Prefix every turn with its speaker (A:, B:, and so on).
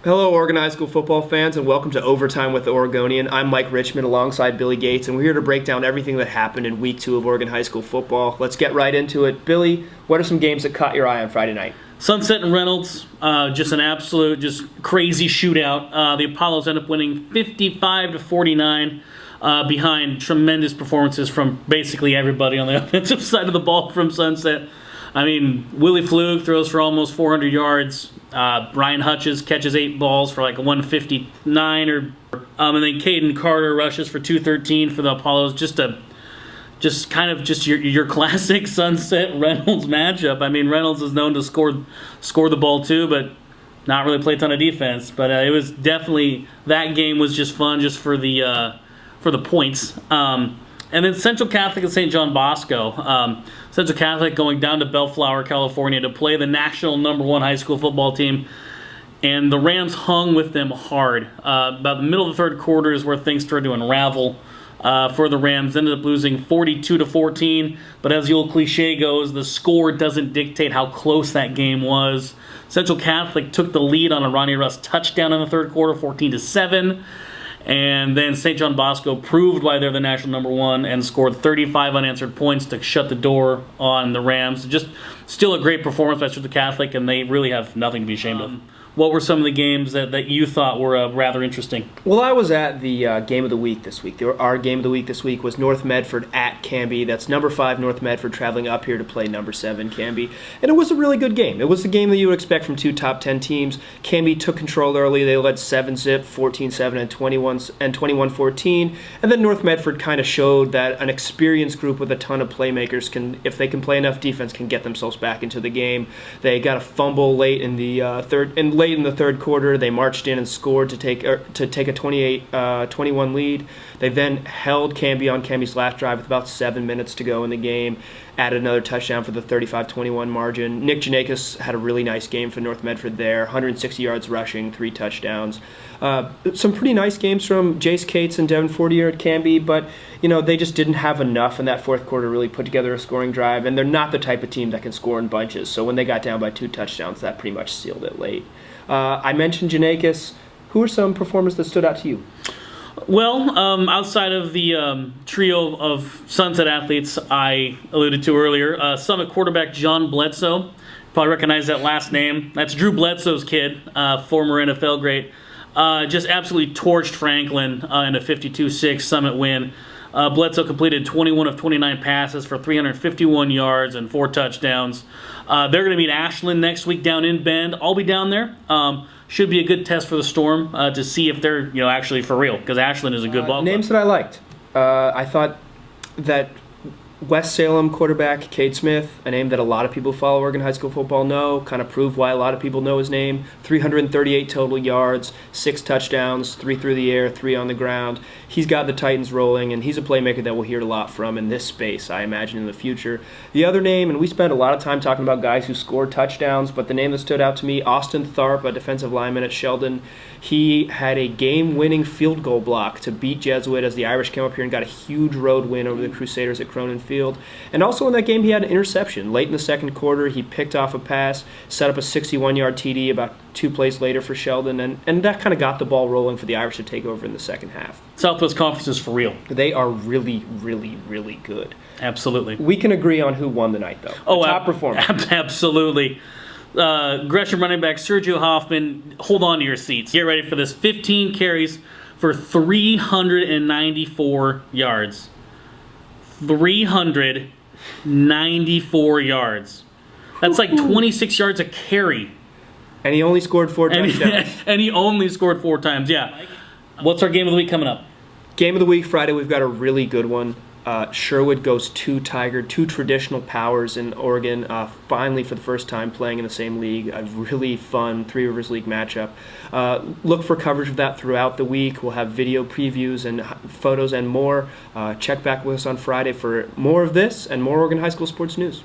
A: Hello, Oregon High School football fans, and welcome to Overtime with the Oregonian. I'm Mike Richman alongside Billy Gates, and we're here to break down everything that happened in Week 2 of Oregon High School football. Let's get right into it. Billy, what are some games that caught your eye on Friday night?
B: Sunset and Reynolds, just an absolute, just crazy shootout. The Apollos end up winning 55-49 behind tremendous performances from basically everybody on the offensive side of the ball from Sunset. I mean, Willie Flug throws for almost 400 yards. Ryan Hutches catches 8 balls for like a 159, and then Caden Carter rushes for 213 for the Apollos. Just your classic Sunset Reynolds matchup. I mean, Reynolds is known to score the ball too, but not really play a ton of defense. But it was definitely, that game was just fun just for the points. And then Central Catholic and St. John Bosco. Central Catholic going down to Bellflower, California to play the national #1 high school football team. And the Rams hung with them hard. About the middle of the third quarter is where things started to unravel for the Rams. Ended up losing 42-14. But as the old cliche goes, the score doesn't dictate how close that game was. Central Catholic took the lead on a Ronnie Russ touchdown in the third quarter, 14-7. And then St. John Bosco proved why they're the national #1 and scored 35 unanswered points to shut the door on the Rams. Just still a great performance by Central Catholic, and they really have nothing to be ashamed of. What were some of the games that you thought were rather interesting?
A: Well, I was at the game of the week this week. Our game of the week this week was North Medford at Canby. That's #5 North Medford traveling up here to play #7 Canby. And it was a really good game. It was the game that you would expect from two top 10 teams. Canby took control early. They led 7-zip, 14-7, and 21-14. And then North Medford kind of showed that an experienced group with a ton of playmakers can, if they can play enough defense, can get themselves back into the game. They got a fumble late in the late in the third quarter. They marched in and scored to take a 28-21 lead. They then held Canby on Canby's last drive with about 7 minutes to go in the game, added another touchdown for the 35-21 margin. Nick Janakis had a really nice game for North Medford there, 160 yards rushing, 3 touchdowns. Some pretty nice games from Jace Cates and Devin Fortier at Canby, but they just didn't have enough in that fourth quarter to really put together a scoring drive, and they're not the type of team that can score in bunches. So when they got down by 2 touchdowns, that pretty much sealed it late. I mentioned Janakis. Who are some performers that stood out to you?
B: Well, outside of the trio of Sunset athletes I alluded to earlier, Summit quarterback John Bledsoe, probably recognize that last name. That's Drew Bledsoe's kid, former NFL great. Just absolutely torched Franklin in a 52-6 Summit win. Bledsoe completed 21 of 29 passes for 351 yards and 4 touchdowns. They're going to meet Ashland next week down in Bend. I'll be down there. Should be a good test for the Storm to see if they're actually for real, because Ashland is a good ball club.
A: Names that I liked. I thought that West Salem quarterback Cade Smith, a name that a lot of people who follow Oregon High School football know, kind of proved why a lot of people know his name. 338 total yards, 6 touchdowns, 3 through the air, 3 on the ground. He's got the Titans rolling, and he's a playmaker that we'll hear a lot from in this space, I imagine, in the future. The other name, and we spent a lot of time talking about guys who scored touchdowns, but the name that stood out to me, Austin Tharp, a defensive lineman at Sheldon. He had a game-winning field goal block to beat Jesuit as the Irish came up here and got a huge road win over the Crusaders at Cronin Field. And also in that game, he had an interception. Late in the second quarter, he picked off a pass, set up a 61-yard TD about 2 plays later for Sheldon, and that kind of got the ball rolling for the Irish to take over in the second half.
B: Southwest Conference is for real.
A: They are really, really, really good.
B: Absolutely.
A: We can agree on who won the night, though. The top performer.
B: Absolutely. Gresham running back Sergio Hoffman, hold on to your seats. Get ready for this. 15 carries for 394 yards. 394 yards. That's like 26 yards a carry.
A: And he only scored 4 touchdowns.
B: And he only scored 4 times, yeah. What's our game of the week coming up?
A: Game of the week, Friday, we've got a really good one. Sherwood goes to Tiger, 2 traditional powers in Oregon, finally for the first time playing in the same league. A really fun Three Rivers League matchup. Look for coverage of that throughout the week. We'll have video previews and photos and more. Check back with us on Friday for more of this and more Oregon High School sports news.